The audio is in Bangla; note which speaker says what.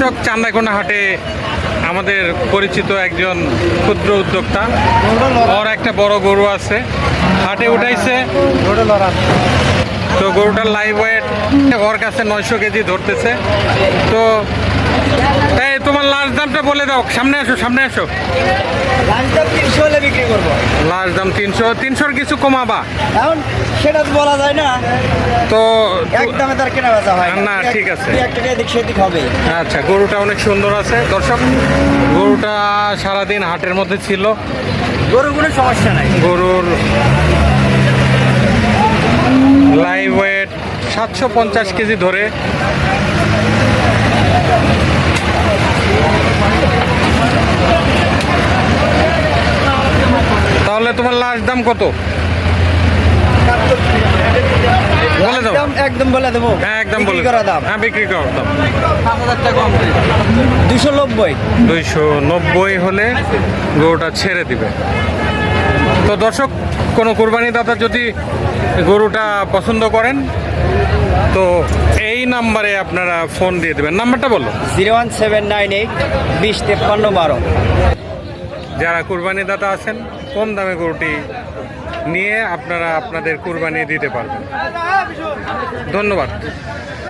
Speaker 1: দর্শক, চান্দাইকোনা হাটে আমাদের পরিচিত একজন ক্ষুদ্র উদ্যোক্তা, ওর একটা বড় গরু আছে, হাটে উঠাইছে। তো গরুটার লাইভ ওয়েট ওর কাছে 900 কেজি ধরতেছে। তো এই তোমার লাস্ট দামটা বলে দাও, সামনে আসো সামনে আসো।
Speaker 2: লাস্ট দাম 300 হলে বিক্রি করবো।
Speaker 1: লাস্ট দাম 300, 300-র কিছু কমাবা?
Speaker 2: এখন সেটা তো বলা যায় না,
Speaker 1: তো
Speaker 2: একদমে তার কেনা বেচা হয়
Speaker 1: না, ঠিক আছে।
Speaker 2: 1 টাকা এদিক সেদিক হবে।
Speaker 1: আচ্ছা, গরুটা অনেক সুন্দর আছে দর্শক। গরুটা সারাদিন হাটের মধ্যে ছিল।
Speaker 2: গরুর কোনো সমস্যা নাই।
Speaker 1: গরুর লাইভ ওয়েট 750 কেজি ধরে। তাহলে তোমার লাস্ট দাম কত বলে দাও?
Speaker 2: একদম বলে দেবো।
Speaker 1: হ্যাঁ, একদম বলে
Speaker 2: বিক্রি করা দাম।
Speaker 1: হ্যাঁ, বিক্রি করার দাম
Speaker 2: 5000 টাকা কম। 290।
Speaker 1: 290 হলে গরুটা ছেড়ে দিবে। তো দর্শক, কোনো কোরবানি দাতা যদি গরুটা পছন্দ করেন তো এই নাম্বারে আপনারা ফোন দিয়ে দেবেন। নাম্বারটা বলো।
Speaker 2: 01798 20 53 12।
Speaker 1: যারা কুরবানি দাতা আছেন, কম দামে গরুটি নিয়ে আপনারা আপনাদের কুরবানি দিতে পারবেন। ধন্যবাদ।